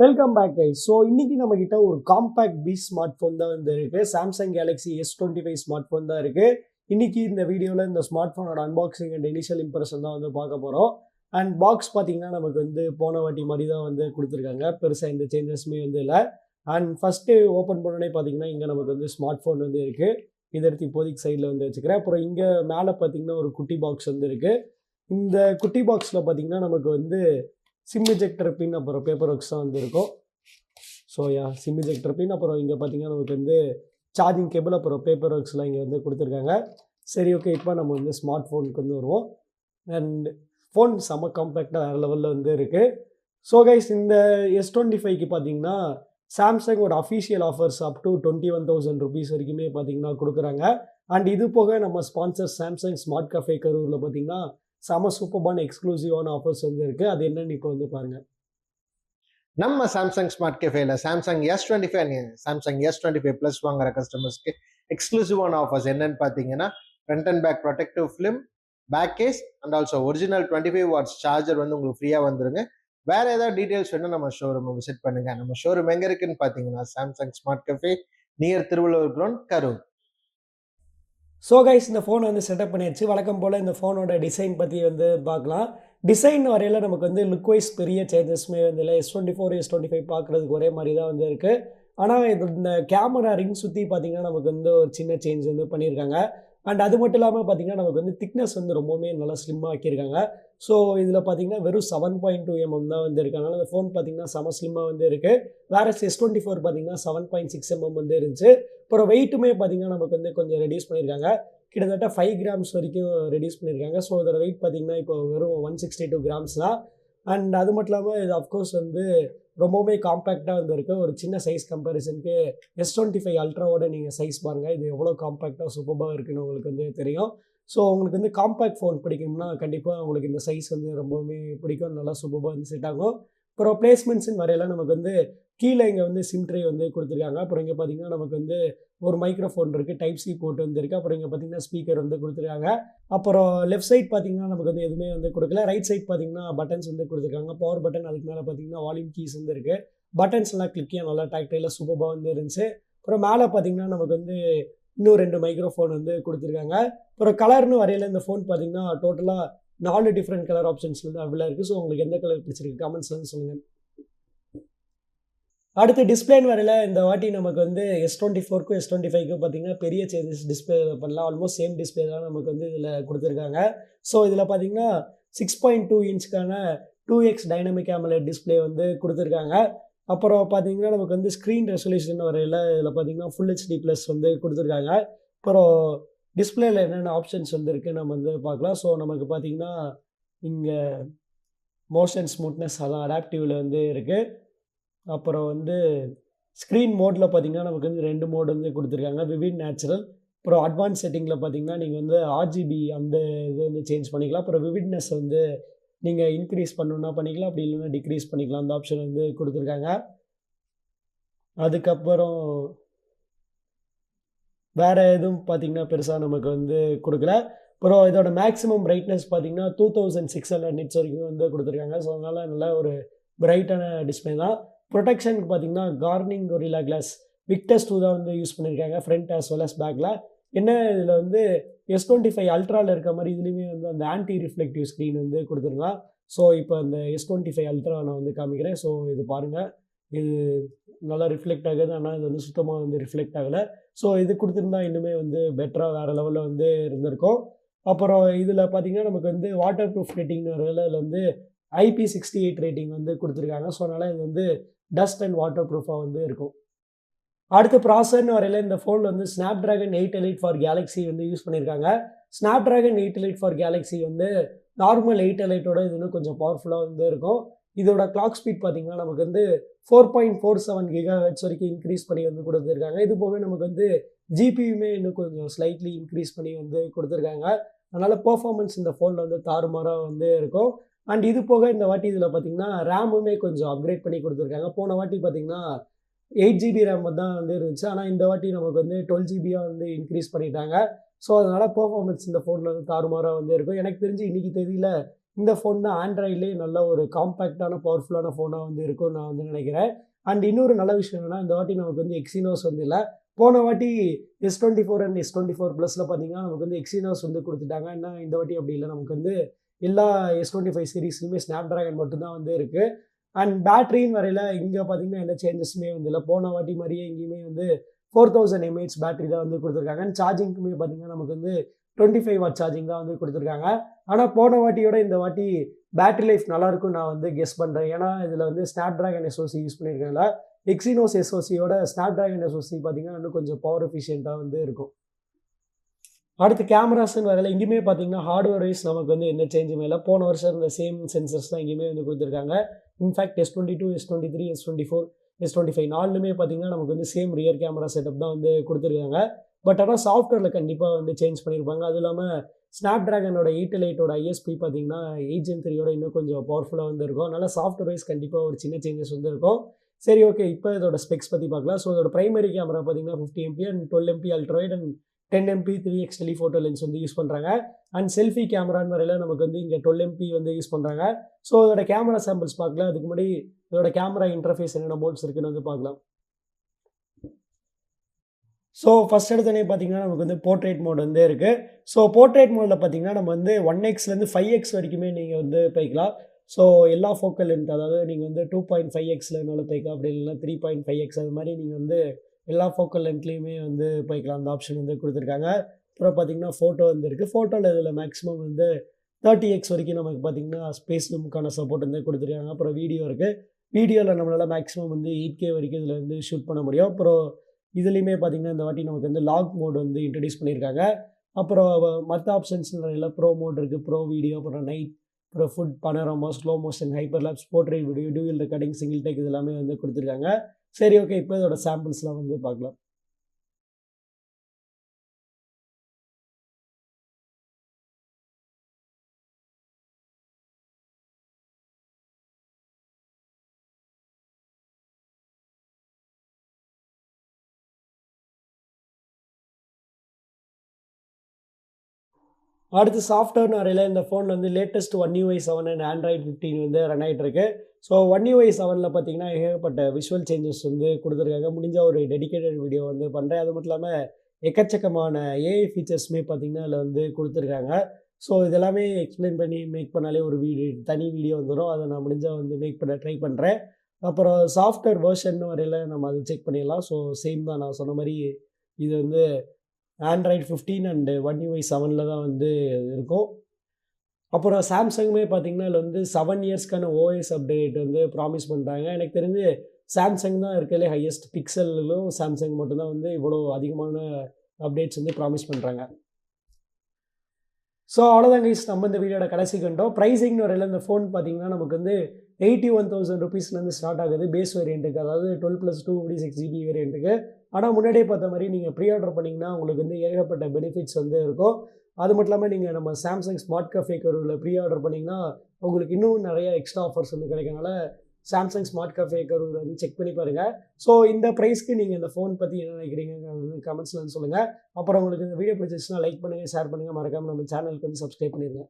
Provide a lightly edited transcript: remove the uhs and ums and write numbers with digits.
Welcome back guys. So இன்னைக்கு நம்ம கிட்ட ஒரு காம்பேக்ட் பி ஸ்மார்ட் ஃபோன் தான் வந்து இருக்கு. Samsung Galaxy S25 smart phone தான் இருக்கு. இன்னைக்கு இந்த வீடியோவில் இந்த ஸ்மார்ட் ஃபோனோட அன்பாக்சிங் அண்ட் இனிஷியல் இம்ப்ரெஷன் தான் வந்து பார்க்க போகிறோம். அண்ட் பாக்ஸ் பார்த்தீங்கன்னா நமக்கு வந்து போன வாட்டி மாதிரி தான் வந்து கொடுத்துருக்காங்க. பெருசாக எந்த சேஞ்சஸுமே வந்து இல்லை. அண்ட் ஃபஸ்ட்டு ஓப்பன் பண்ணோடனே பார்த்தீங்கன்னா இங்கே நமக்கு வந்து ஸ்மார்ட் ஃபோன் வந்து இருக்குது. இதை எடுத்து இப்போதைக்கு சைடில் வந்து வச்சுக்கிறேன். அப்புறம் இங்கே மேலே பார்த்தீங்கன்னா ஒரு குட்டி பாக்ஸ் வந்து இருக்குது. இந்த குட்டி பாக்ஸில் பார்த்தீங்கன்னா நமக்கு வந்து சிம் இஜெக்டர் பின் அப்புறம் பேப்பர் ஒர்க்ஸ் தான் வந்து இருக்கும். ஸோ சிம் இஜெக்டர் பின் அப்புறம் இங்கே பார்த்தீங்கன்னா நமக்கு வந்து சார்ஜிங் கேபிள் அப்புறம் பேப்பர் ஒர்க்ஸ்லாம் இங்கே வந்து கொடுத்துருக்காங்க. சரி, ஓகே, இப்போ நம்ம வந்து ஸ்மார்ட் ஃபோனுக்கு வந்து வருவோம். அண்ட் ஃபோன் செம்ம காம்பேக்டாக வேறு லெவலில் வந்து இருக்குது. ஸோ கைஸ், இந்த S25க்கு பார்த்தீங்கன்னா சாம்சங்கோட official offers up to 21,000 rupees வரைக்குமே பார்த்தீங்கன்னா கொடுக்குறாங்க. அண்ட் இது போக நம்ம ஸ்பான்சர் சாம்சங் ஸ்மார்ட் கஃபே கரூரில் பார்த்தீங்கன்னா செம சூப்பர்பான எக்ஸ்க்ளூசிவான ஆஃபர்ஸ் வந்து இருக்குது. அது என்னன்னு இப்போ வந்து பாருங்கள். நம்ம சாம்சங் ஸ்மார்ட் கேஃபேல Samsung S25 Samsung S25 plus வாங்குற கஸ்டமர்ஸ்க்கு எக்ஸ்க்ளூசிவான ஆஃபர்ஸ் என்னன்னு பார்த்தீங்கன்னா front and back protective film, back case and also original 25 watts charger வந்து உங்களுக்கு ஃப்ரீயாக வந்துருங்க. வேற ஏதாவது டீட்டெயில்ஸ் வேணும் நம்ம ஷோரூம் விசிட் பண்ணுங்க. நம்ம ஷோரூம் எங்க இருக்குன்னு பார்த்தீங்கன்னா Samsung smart cafe near Thiruvalluvar ground, Karur. So guys, இந்த ஃபோன் வந்து செட்டப் பண்ணியாச்சு. வழக்கம் போல் இந்த ஃபோனோட டிசைன் பற்றி வந்து பார்க்கலாம். டிசைன் வரையில் நமக்கு வந்து லுக் வைஸ் பெரிய சேஞ்சஸ்மே வந்து இல்லை. S24 S25 பார்க்குறதுக்கு ஒரே மாதிரி தான் வந்து இருக்குது. ஆனால் இந்த கேமரா ரிங் சுற்றி பார்த்திங்கன்னா நமக்கு வந்து ஒரு சின்ன சேஞ்ச் வந்து பண்ணியிருக்காங்க. அண்ட் அது மட்டும் இல்லாமல் பார்த்திங்கன்னா நமக்கு வந்து திக்னஸ் வந்து ரொம்பவுமே நல்லா ஸ்லிம்மாக ஆக்கியிருக்காங்க. ஸோ இதில் பார்த்திங்கன்னா வெறும் 7.2 mm தான் வந்து இருக்குது. அதனால் அந்த ஃபோன் பார்த்திங்கன்னா செம ஸ்லிம்மாக வந்து இருக்குது. வேறு S24 பார்த்திங்கன்னா 7.6 mm வந்து இருந்துச்சு. அப்புறம் வெயிட்டுமே பார்த்திங்கன்னா நமக்கு வந்து கொஞ்சம் ரெடியூஸ் பண்ணியிருக்காங்க. கிட்டத்தட்ட 5 grams வரைக்கும் ரெடியூஸ் பண்ணியிருக்காங்க. ஸோ அதோட வெயிட் பார்த்திங்கன்னா இப்போ வெறும் 162 grams தான். அண்ட் அது மட்டும் இல்லாமல் இது அஃப்கோர்ஸ் வந்து ரொம்பவுமே காம்பேக்டாக வந்து இருக்குது. ஒரு சின்ன சைஸ் கம்பேரிசனுக்கு S25 அல்ட்ராவோட நீங்கள் சைஸ் பாருங்கள். இது எவ்வளோ காம்பேக்டாக சூப்பராக இருக்குன்னு உங்களுக்கு வந்து தெரியும். ஸோ உங்களுக்கு வந்து காம்பேக்ட் ஃபோன் பிடிக்கும்னா கண்டிப்பாக உங்களுக்கு இந்த சைஸ் வந்து ரொம்பவுமே பிடிக்கும். நல்லா சூப்பராக வந்து செட் ஆகும். அப்புறம் பிளேஸ்மெண்ட்ஸ்ன்னு வரையெல்லாம் நமக்கு வந்து கீழே இங்கே வந்து சிம் ட்ரே வந்து கொடுத்துருக்காங்க. அப்புறம் இங்கே பார்த்தீங்கன்னா நமக்கு வந்து ஒரு மைக்ரோஃபோன் இருக்குது, டைப் சி போர்ட் வந்து இருக்குது. அப்புறம் இங்கே பார்த்தீங்கன்னா ஸ்பீக்கர் வந்து கொடுத்துருக்காங்க. அப்புறம் லெஃப்ட் சைட் பார்த்தீங்கன்னா நமக்கு வந்து எதுவுமே வந்து கொடுக்கல. ரைட் சைட் பார்த்தீங்கன்னா பட்டன்ஸ் வந்து கொடுத்துருக்காங்க. பவர் பட்டன், அதுக்கு மேலே பார்த்தீங்கன்னா வால்யூம் கீஸ் வந்து இருக்குது. பட்டன்ஸ்லாம் கிளிக்கியாக நல்லா டாக்டைலாக சூப்பராக வந்து இருந்துச்சு. அப்புறம் மேலே பார்த்தீங்கன்னா நமக்கு வந்து இன்னும் 2 மைக்ரோஃபோன் வந்து கொடுத்துருக்காங்க. அப்புறம் கலர்னு வரையில் இந்த ஃபோன் பார்த்தீங்கன்னா டோட்டலாக 4 டிஃப்ரெண்ட் கலர் ஆப்ஷன்ஸ் வந்து அவைலபிளாக இருக்குது. ஸோ உங்களுக்கு எந்த கலர் பிடிச்சிருக்கு கமெண்ட்ஸ்லாம் சொல்லுங்கள். அடுத்து டிஸ்பிளேன்னு வரையில் இந்த வாட்டி நமக்கு வந்து S24க்கும் S25க்கும் பார்த்தீங்கன்னா பெரிய சேஞ்சஸ் டிஸ்பிளே பண்ணலாம். ஆல்மோஸ்ட் சேம் டிஸ்பிளே தான் நமக்கு வந்து இதில் கொடுத்துருக்காங்க. ஸோ இதில் பார்த்தீங்கன்னா 6.2 inchக்கான 2x டைனமிக் AMOLED டிஸ்பிளே வந்து கொடுத்துருக்காங்க. அப்புறம் பார்த்தீங்கன்னா நமக்கு வந்து ஸ்க்ரீன் ரெசல்யூஷன் வரையில் இதில் பார்த்தீங்கன்னா ஃபுல் HD+ வந்து கொடுத்துருக்காங்க. அப்புறம் டிஸ்பிளேயில் என்னென்ன ஆப்ஷன்ஸ் வந்து இருக்குது நம்ம வந்து பார்க்கலாம். ஸோ நமக்கு பார்த்தீங்கன்னா இங்கே மோஷன் ஸ்மூத்னஸ் அதான் அடாப்டிவில் வந்து இருக்குது. அப்புறம் வந்து ஸ்க்ரீன் மோடில் பார்த்தீங்கன்னா நமக்கு வந்து 2 மோடு வந்து கொடுத்துருக்காங்க, விவிட், நேச்சுரல். அப்புறம் அட்வான்ஸ் செட்டிங்கில் பார்த்தீங்கன்னா நீங்கள் வந்து RGB அந்த இது வந்து சேஞ்ச் பண்ணிக்கலாம். அப்புறம் விவிட்னஸ் வந்து நீங்கள் இன்க்ரீஸ் பண்ணணுன்னா பண்ணிக்கலாம், அப்படி இல்லைன்னா டிக்ரீஸ் பண்ணிக்கலாம். அந்த ஆப்ஷன் வந்து கொடுத்துருக்காங்க. அதுக்கப்புறம் வேறு எதுவும் பார்த்திங்கன்னா பெருசாக நமக்கு வந்து கொடுக்கல. அப்புறம் இதோட மேக்ஸிமம் பிரைட்னஸ் பார்த்திங்கன்னா 2600 nits வரைக்கும் வந்து கொடுத்துருக்காங்க. ஸோ அதனால் நல்ல ஒரு பிரைட்டான டிஸ்பிளே தான். ப்ரொடெக்ஷனுக்கு பார்த்தீங்கன்னா கார்னிங் கொரில்லா கிளாஸ் விக்டஸ் 2 தான் வந்து யூஸ் பண்ணியிருக்காங்க, ஃப்ரண்ட் ஆஸ் வெல் அஸ் பேக்கில். என்ன இதில் வந்து S25 அல்ட்ராவில் இருக்க மாதிரி இதுலேயுமே வந்து அந்த ஆன்டி ரிஃப்ளெக்டிவ் ஸ்க்ரீன் வந்து கொடுத்துருக்கலாம். ஸோ இப்போ அந்த S25 அல்ட்ரா நான் வந்து காமிக்கிறேன். ஸோ இது பாருங்கள், இது நல்லா ரிஃப்ளெக்ட் ஆகுது. ஆனால் இது வந்து சுத்தமாக வந்து ரிஃப்ளெக்ட் ஆகலை. ஸோ இது கொடுத்துருந்தா இன்னுமே வந்து பெட்டராக வேறு லெவலில் வந்து இருந்திருக்கும். அப்புறம் இதில் பார்த்திங்கன்னா நமக்கு வந்து வாட்டர் ப்ரூஃப் ரேட்டிங்னு வரையில் இதில் வந்து IP68 ரேட்டிங் வந்து கொடுத்துருக்காங்க. ஸோ அதனால் இது வந்து டஸ்ட் அண்ட் வாட்டர் ப்ரூஃபாக வந்து இருக்கும். அடுத்து ப்ராசர்னு வரையில் இந்த ஃபோனில் வந்து Snapdragon 8 Elite for Galaxy வந்து யூஸ் பண்ணியிருக்காங்க. Snapdragon 8 Elite for Galaxy வந்து நார்மல் 8 Eliteோட இது இன்னும் கொஞ்சம் பவர்ஃபுல்லாக வந்து இருக்கும். இதோட கிளாக் ஸ்பீட் பார்த்திங்கன்னா நமக்கு வந்து 4.47 GHz வரைக்கும் இன்க்ரீஸ் பண்ணி வந்து கொடுத்துருக்காங்க. இது போக நமக்கு வந்து ஜிபியுமே இன்னும் கொஞ்சம் ஸ்லைட்லி இன்க்ரீஸ் பண்ணி வந்து கொடுத்துருக்காங்க. அதனால் பர்ஃபார்மன்ஸ் இந்த ஃபோனில் வந்து தாறுமாறாக வந்து இருக்கும். அண்ட் இது போக இந்த வாட்டி இதில் பார்த்திங்கன்னா ரேமுமே கொஞ்சம் அப்கிரேட் பண்ணி கொடுத்துருக்காங்க. போன வாட்டி பார்த்திங்கன்னா 8 GB ரேம் தான் வந்து இருந்துச்சு. ஆனால் இந்த வாட்டி நமக்கு வந்து 12 GB வந்து இன்க்ரீஸ் பண்ணிட்டாங்க. ஸோ அதனால் பர்ஃபார்மன்ஸ் இந்த ஃபோனில் வந்து தாறுமாறாக வந்து இருக்கும். எனக்கு தெரிஞ்சு இன்றைக்கி தேதியில் இந்த ஃபோன் தான் ஆண்ட்ராய்ட்லேயே நல்ல ஒரு காம்பேக்டான பவர்ஃபுல்லான ஃபோனாக வந்து இருக்கும்னு நான் வந்து நினைக்கிறேன். அண்ட் இன்னொரு நல்ல விஷயம் என்னன்னா, இந்த வாட்டி நமக்கு வந்து எக்ஸினோஸ் வந்து இல்ல. போன வாட்டி S24 அண்ட் S24 ப்ளஸில் பார்த்தீங்கன்னா, நமக்கு வந்து எக்ஸினோஸ் வந்து குடுத்துட்டாங்க. ஆனா இந்த வாட்டி அப்படி இல்ல. நமக்கு வந்து எல்லா S25 சீரிஸ்லயுமே ஸ்னாப்டிராகன் மட்டும் தான் வந்து இருக்கு. அண்ட் பேட்டரின்னு வரையில இங்க பார்த்தீங்கன்னா, எந்த சேஞ்சஸுமே வந்து இல்ல. போன வாட்டி மாரியே இங்கேயுமே வந்து 4000 mAh பேட்டரி தான் வந்து குடுத்துருக்காங்க. அண்ட் சார்ஜிங்க்குமே பார்த்தீங்கன்னா, நமக்கு வந்து 25 வாட் சார்ஜிங் தான் வந்து குடுத்துருக்காங்க. ஆனா போன வாட்டியோட இந்த வாட்டி பேட்டரி லைஃப் நல்லாயிருக்கும்னு நான் வந்து கெஸ் பண்றேன். ஏன்னா, இதுல வந்து ஸ்னாப்டிராகன் SoC யூஸ் பண்ணியிருக்கனால, எக்ஸினோஸ் SoCயோட ஸ்னாப்டிராகன் SoC பார்த்தீங்கன்னா, இன்னும் கொஞ்சம் பவர் எஃபிஷியன்ட்டா வந்து இருக்கும். அடுத்து கேமராஸ்ன்னு வரையில இங்கேயுமே பார்த்தீங்கன்னா, ஹார்ட்வேர் வைஸ் நமக்கு வந்து எந்த சேஞ்சுமே இல்ல. போன வருஷம் இருந்த சேம் சென்சர்ஸ் தான் இங்கேயுமே வந்து குடுத்துருக்காங்க. In fact S22, S23, S24, S25 4லுமே பார்த்தீங்கன்னா, நமக்கு வந்து சேம் ரியர் கேமரா செட்டப் தான் வந்து குடுத்துருக்காங்க. பட் ஆனா சாஃப்ட்வேர்ல கண்டிப்பா வந்து சேஞ்ச் பண்ணியிருப்பாங்க. அதுவும் இல்லாம ஸ்னாப்டிராகனோட 888ஓட ISP பார்த்தீங்கன்னா, 8 Gen 3யோட இன்னும் கொஞ்சம் பவர்ஃபுல்லா வந்து இருக்கும். அதனால சாஃப்ட்வேர் வைஸ் கண்டிப்பா ஒரு சின்ன சேஞ்சஸ் வந்து இருக்கும். சரி ஓகே. இப்ப இதோட ஸ்பெக்ஸ் பத்தி பார்க்கலாம். ஸோ இதோட பிரைமரி கேமரா பார்த்தீங்கன்னா 50 MP and 12 MP ultra wide and 10 MP 3x telephoto lens வந்து யூஸ் பண்றாங்க. அண்ட் செல்ஃபி கேமரான்னு வரையில நமக்கு வந்து இங்க 12 MP வந்து யூஸ் பண்றாங்க. ஸோ இதோட கேமரா சாம்பிள்ஸ் பார்க்கலாம். அதுக்கு முன்னாடி இதோட கேமரா இன்டர்ஃபேஸ் என்னென்ன மோட்ஸ் இருக்குன்னு வந்து பார்க்கலாம். ஸோ ஃபர்ஸ்ட் எடுத்தோனே பார்த்தீங்கன்னா, நமக்கு வந்து போர்ட்ரேட் மோட் வந்து இருக்கு. ஸோ போர்ட்ரேட் மோட்ல பார்த்தீங்கன்னா, நம்ம வந்து 1xலேருந்து 5x வரைக்குமே நீங்க வந்து போய்க்கலாம். ஸோ எல்லா ஃபோக்கல் லென்த் அதாவது நீங்க வந்து 2.5xல வேணாலும் போய்க்கலாம். அப்படி இல்லைன்னா 3.5x அது மாரி நீங்க வந்து எல்லா ஃபோக்கல் லென்த்லயுமே வந்து போய்க்கலாம். அந்த ஆப்ஷன் வந்து குடுத்துருக்காங்க. அப்புறம் பார்த்தீங்கன்னா, ஃபோட்டோ வந்து இருக்கு. ஃபோட்டோல இதில மேக்ஸிமம் வந்து 30x வரைக்கும் நமக்கு பார்த்தீங்கன்னா, ஸ்பேஸ் ஜூம்க்கான சப்போர்ட் வந்து குடுத்துருக்காங்க. அப்புறம் வீடியோ இருக்கு. வீடியோல நம்மளால மேக்ஸிமம் வந்து 8K வரைக்கும் இதில வந்து ஷூட் பண்ண முடியும். அப்புறம் இதுலயுமே பார்த்தீங்கன்னா, இந்த வாட்டி நமக்கு வந்து லாக் மோட் வந்து இன்ட்ரோடியூஸ் பண்ணியிருக்காங்க. அப்புறம் மத்த ஆப்ஷன்ஸ்ல ப்ரோ மோட் இருக்கு. ப்ரோ வீடியோ, அப்புறம் நைட், அப்புறம் food, panorama, slow motion, hyper lapse, portrait video, dual recording, single take இது எல்லாமே வந்து குடுத்துருக்காங்க. சரி ஓகே. இப்போ இதோட சாம்பிள்ஸ்லாம் வந்து பார்க்கலாம். அடுத்து சாஃப்ட்வேர்னு வரையில இந்த ஃபோன்ல வந்து latest One UI 7 and Android 15 வந்து ரன் ஆயிட்டு இருக்கு. ஸோ One UI 7ல பார்த்தீங்கன்னா, ஏகப்பட்ட விஷுவல் சேஞ்சஸ் வந்து குடுத்துருக்காங்க. முடிஞ்சா ஒரு டெடிகேட்டட் வீடியோ வந்து பண்றேன். அது மட்டும் இல்லாம எக்கச்சக்கமான AI ஃபீச்சர்ஸுமே பார்த்தீங்கன்னா, அதில வந்து குடுத்துருக்காங்க. ஸோ இதெல்லாமே எக்ஸ்ப்ளைன் பண்ணி மேக் பண்ணாலே ஒரு தனி வீடியோ வந்துரும். அத நான் முடிஞ்சா வந்து மேக் பண்ண ட்ரை பண்றேன். அப்புறம் சாஃப்ட்வேர் வெர்ஷன் வரையில நம்ம அத செக் பண்ணிடலாம். ஸோ சேம் தான் நான் சொன்ன மாரி இது வந்து Android 15 அண்ட் One UI 7ல தான் வந்து இருக்கும். அப்புறம் சாம்சங்குமே பார்த்தீங்கன்னா, இதுல வந்து 7 இயர்ஸ்க்கான OS அப்டேட் வந்து ப்ராமிஸ் பண்றாங்க. எனக்கு தெரிஞ்சு சாம்சங் தான் இருக்கிறதுலே ஹையஸ்ட் பிக்சல்லும் சாம்சங் மட்டும் தான் வந்து இவ்வளோ அதிகமான அப்டேட்ஸ் வந்து ப்ராமிஸ் பண்றாங்க. ஸோ அவ்வளோதான் கைஸ். நம்ம இந்த வீடியோட கடைசிக்கு வந்துட்டோம். பிரைசிங்னு வரையில இந்த ஃபோன் பார்த்தீங்கன்னா, நமக்கு வந்து ₹81,000 ஸ்டார்ட் ஆகுது பேஸ் வேரியண்ட்டுக்கு. அதாவது 12+2 56GB வேரியண்ட்டுக்கு. ஆனா முன்னாடியே பார்த்த மாரி நீங்க ப்ரீ ஆர்டர் பண்ணீங்கன்னா, உங்களுக்கு வந்து ஏகப்பட்ட பெனிஃபிட்ஸ் வந்து இருக்கும். அது மட்டும் இல்லாம நீங்க நம்ம சாம்சங் ஸ்மார்ட் கஃபே கரூர்ல ப்ரீ ஆர்டர் பண்ணீங்கன்னா, உங்களுக்கு இன்னும் நெறைய எக்ஸ்ட்ரா ஆஃபர்ஸ் வந்து கிடைக்கிறனால, சாம்சங் ஸ்மார்ட் கஃபே கரூர் வந்து செக் பண்ணி பாருங்க. ஸோ இந்த பிரைஸ்க்கு நீங்க இந்த ஃபோன் பத்தி என்ன நினைக்கிறீங்கங்கிறது வந்து கமெண்ட்ஸ்ல வந்து சொல்லுங்க. அப்புறம் உங்களுக்கு இந்த வீடியோ பிடிச்சிருச்சுன்னா லைக் பண்ணுங்க, ஷேர் பண்ணுங்க. மறக்காம நம்ம சேனலுக்கு வந்து சப்ஸ்கிரைப் பண்ணிருங்க.